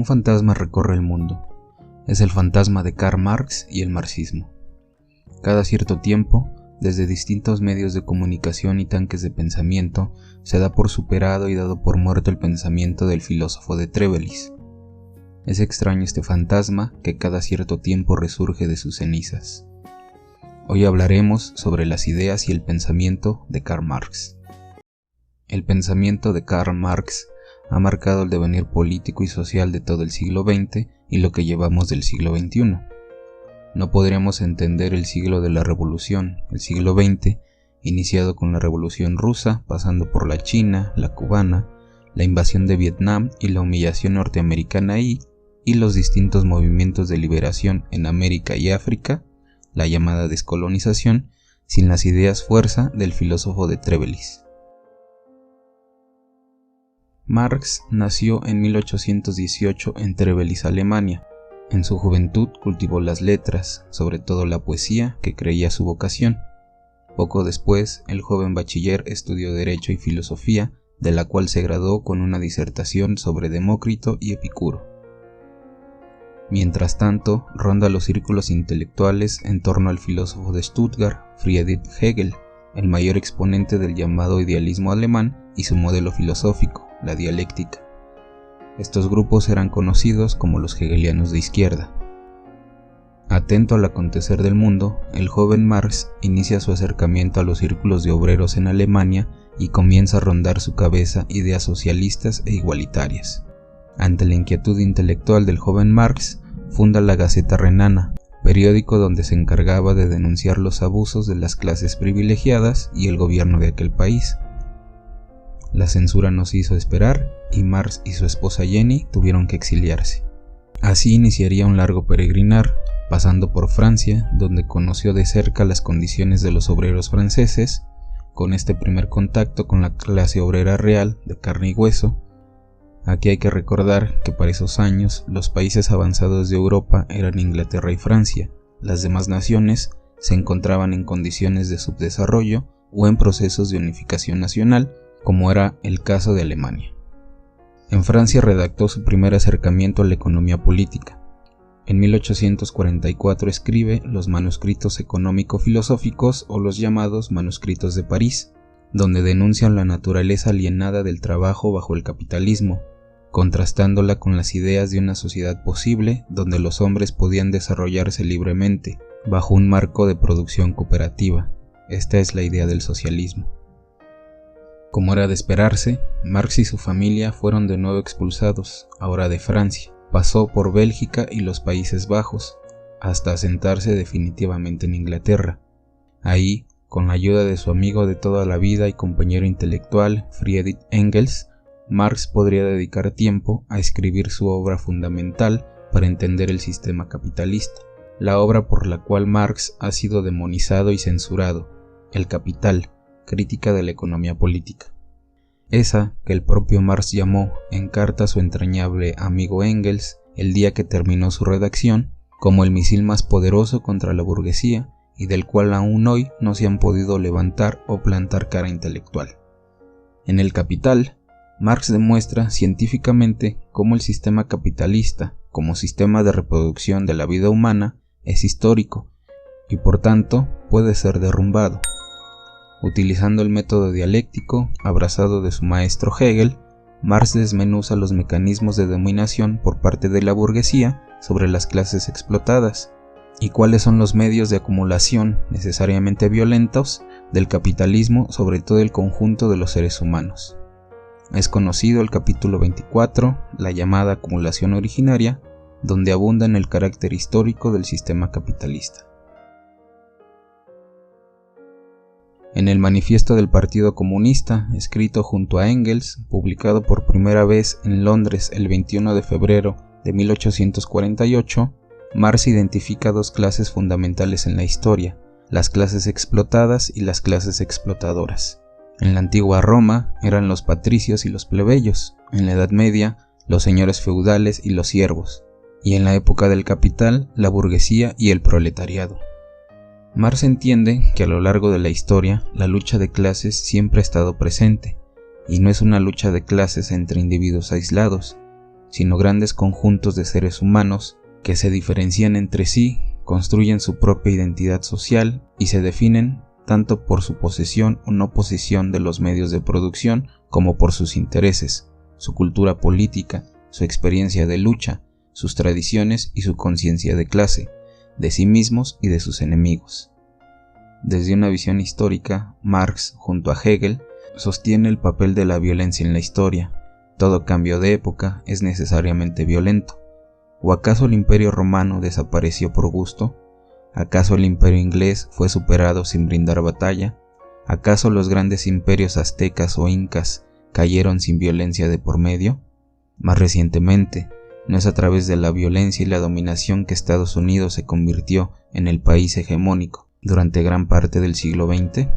Un fantasma recorre el mundo. Es el fantasma de Karl Marx y el marxismo. Cada cierto tiempo, desde distintos medios de comunicación y tanques de pensamiento, se da por superado y dado por muerto el pensamiento del filósofo de Trébizonde. Es extraño este fantasma que cada cierto tiempo resurge de sus cenizas. Hoy hablaremos sobre las ideas y el pensamiento de Karl Marx. El pensamiento de Karl Marx ha marcado el devenir político y social de todo el siglo XX y lo que llevamos del siglo XXI. No podríamos entender el siglo de la revolución, el siglo XX, iniciado con la Revolución Rusa, pasando por la China, la cubana, la invasión de Vietnam y la humillación norteamericana y los distintos movimientos de liberación en América y África, la llamada descolonización, sin las ideas fuerza del filósofo de Trébizonde. Marx nació en 1818 en Trébizonde, Alemania. En su juventud cultivó las letras, sobre todo la poesía, que creía su vocación. Poco después, el joven bachiller estudió Derecho y Filosofía, de la cual se graduó con una disertación sobre Demócrito y Epicuro. Mientras tanto, ronda los círculos intelectuales en torno al filósofo de Stuttgart, Friedrich Hegel, el mayor exponente del llamado idealismo alemán y su modelo filosófico, la dialéctica. Estos grupos eran conocidos como los hegelianos de izquierda. Atento al acontecer del mundo, el joven Marx inicia su acercamiento a los círculos de obreros en Alemania y comienza a rondar su cabeza ideas socialistas e igualitarias. Ante la inquietud intelectual del joven Marx, funda la Gaceta Renana, periódico donde se encargaba de denunciar los abusos de las clases privilegiadas y el gobierno de aquel país. La censura no se hizo esperar y Marx y su esposa Jenny tuvieron que exiliarse. Así iniciaría un largo peregrinar, pasando por Francia, donde conoció de cerca las condiciones de los obreros franceses, con este primer contacto con la clase obrera real de carne y hueso. Aquí hay que recordar que para esos años los países avanzados de Europa eran Inglaterra y Francia. Las demás naciones se encontraban en condiciones de subdesarrollo o en procesos de unificación nacional, como era el caso de Alemania. En Francia redactó su primer acercamiento a la economía política. En 1844 escribe los manuscritos económico-filosóficos o los llamados manuscritos de París, donde denuncian la naturaleza alienada del trabajo bajo el capitalismo, contrastándola con las ideas de una sociedad posible donde los hombres podían desarrollarse libremente, bajo un marco de producción cooperativa. Esta es la idea del socialismo. Como era de esperarse, Marx y su familia fueron de nuevo expulsados, ahora de Francia. Pasó por Bélgica y los Países Bajos, hasta asentarse definitivamente en Inglaterra. Ahí, con la ayuda de su amigo de toda la vida y compañero intelectual, Friedrich Engels, Marx podría dedicar tiempo a escribir su obra fundamental para entender el sistema capitalista, la obra por la cual Marx ha sido demonizado y censurado, El Capital, crítica de la economía política. Esa que el propio Marx llamó en carta a su entrañable amigo Engels el día que terminó su redacción como el misil más poderoso contra la burguesía y del cual aún hoy no se han podido levantar o plantar cara intelectual. En El Capital, Marx demuestra científicamente cómo el sistema capitalista, como sistema de reproducción de la vida humana, es histórico y por tanto puede ser derrumbado. Utilizando el método dialéctico, abrazado de su maestro Hegel, Marx desmenuza los mecanismos de dominación por parte de la burguesía sobre las clases explotadas, y cuáles son los medios de acumulación necesariamente violentos del capitalismo sobre todo el conjunto de los seres humanos. Es conocido el capítulo 24, la llamada acumulación originaria, donde abunda en el carácter histórico del sistema capitalista. En el Manifiesto del Partido Comunista, escrito junto a Engels, publicado por primera vez en Londres el 21 de febrero de 1848, Marx identifica dos clases fundamentales en la historia, las clases explotadas y las clases explotadoras. En la antigua Roma eran los patricios y los plebeyos, en la Edad Media los señores feudales y los siervos, y en la época del capital la burguesía y el proletariado. Marx entiende que a lo largo de la historia la lucha de clases siempre ha estado presente, y no es una lucha de clases entre individuos aislados, sino grandes conjuntos de seres humanos que se diferencian entre sí, construyen su propia identidad social y se definen tanto por su posesión o no posesión de los medios de producción como por sus intereses, su cultura política, su experiencia de lucha, sus tradiciones y su conciencia de clase, de sí mismos y de sus enemigos. Desde una visión histórica, Marx, junto a Hegel, sostiene el papel de la violencia en la historia. Todo cambio de época es necesariamente violento. ¿O acaso el Imperio Romano desapareció por gusto? ¿Acaso el Imperio Inglés fue superado sin brindar batalla? ¿Acaso los grandes imperios aztecas o incas cayeron sin violencia de por medio? Más recientemente, ¿no es a través de la violencia y la dominación que Estados Unidos se convirtió en el país hegemónico durante gran parte del siglo XX?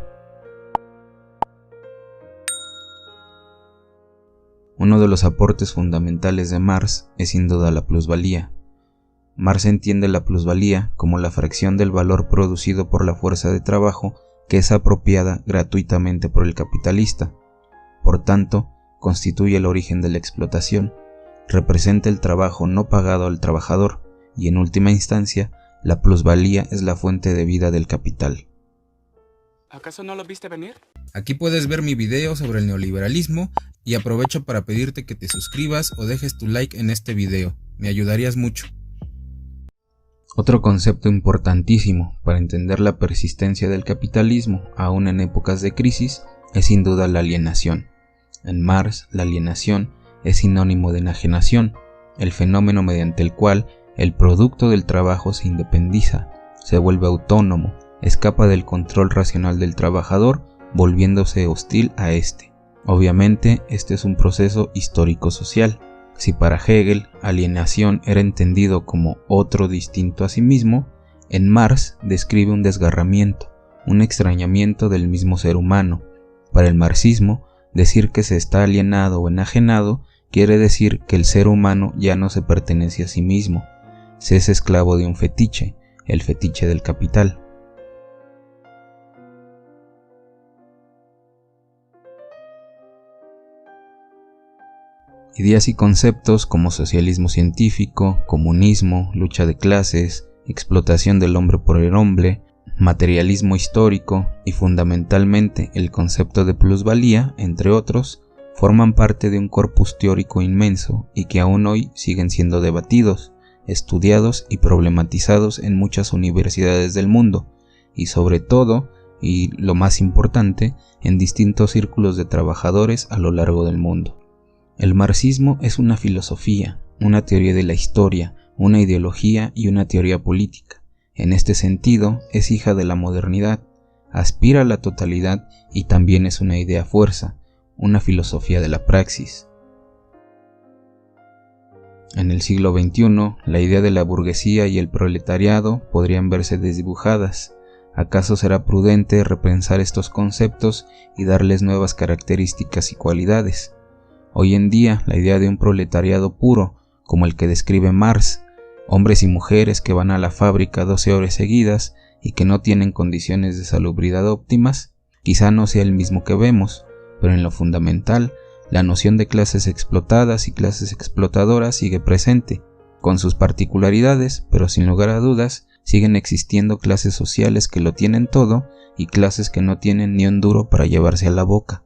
Uno de los aportes fundamentales de Marx es sin duda la plusvalía. Marx entiende la plusvalía como la fracción del valor producido por la fuerza de trabajo que es apropiada gratuitamente por el capitalista. Por tanto, constituye el origen de la explotación, representa el trabajo no pagado al trabajador y, en última instancia, la plusvalía es la fuente de vida del capital. ¿Acaso no lo viste venir? Aquí puedes ver mi video sobre el neoliberalismo y aprovecho para pedirte que te suscribas o dejes tu like en este video, me ayudarías mucho. Otro concepto importantísimo para entender la persistencia del capitalismo aún en épocas de crisis es sin duda la alienación. En Marx, la alienación es sinónimo de enajenación, el fenómeno mediante el cual el producto del trabajo se independiza, se vuelve autónomo, escapa del control racional del trabajador, volviéndose hostil a éste. Obviamente, este es un proceso histórico-social. Si para Hegel alienación era entendido como otro distinto a sí mismo, en Marx describe un desgarramiento, un extrañamiento del mismo ser humano. Para el marxismo, decir que se está alienado o enajenado quiere decir que el ser humano ya no se pertenece a sí mismo, se es esclavo de un fetiche, el fetiche del capital. Ideas y conceptos como socialismo científico, comunismo, lucha de clases, explotación del hombre por el hombre, materialismo histórico y fundamentalmente el concepto de plusvalía, entre otros, forman parte de un corpus teórico inmenso y que aún hoy siguen siendo debatidos, estudiados y problematizados en muchas universidades del mundo, y sobre todo, y lo más importante, en distintos círculos de trabajadores a lo largo del mundo. El marxismo es una filosofía, una teoría de la historia, una ideología y una teoría política. En este sentido, es hija de la modernidad, aspira a la totalidad y también es una idea fuerza, una filosofía de la praxis. En el siglo XXI, la idea de la burguesía y el proletariado podrían verse desdibujadas. ¿Acaso será prudente repensar estos conceptos y darles nuevas características y cualidades? Hoy en día, la idea de un proletariado puro, como el que describe Marx, hombres y mujeres que van a la fábrica 12 horas seguidas y que no tienen condiciones de salubridad óptimas, quizá no sea el mismo que vemos, pero en lo fundamental, la noción de clases explotadas y clases explotadoras sigue presente, con sus particularidades, pero sin lugar a dudas, siguen existiendo clases sociales que lo tienen todo y clases que no tienen ni un duro para llevarse a la boca.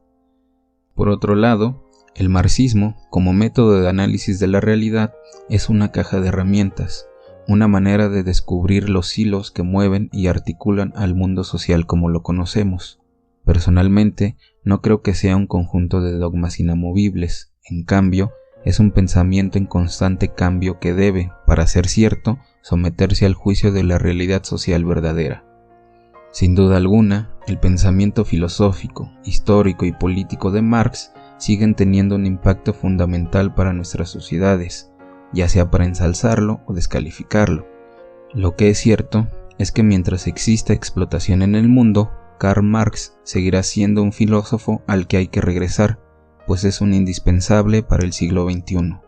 Por otro lado, el marxismo, como método de análisis de la realidad, es una caja de herramientas, una manera de descubrir los hilos que mueven y articulan al mundo social como lo conocemos. Personalmente, no creo que sea un conjunto de dogmas inamovibles, en cambio, es un pensamiento en constante cambio que debe, para ser cierto, someterse al juicio de la realidad social verdadera. Sin duda alguna, el pensamiento filosófico, histórico y político de Marx siguen teniendo un impacto fundamental para nuestras sociedades, ya sea para ensalzarlo o descalificarlo. Lo que es cierto es que mientras exista explotación en el mundo, Karl Marx seguirá siendo un filósofo al que hay que regresar, pues es un indispensable para el siglo XXI.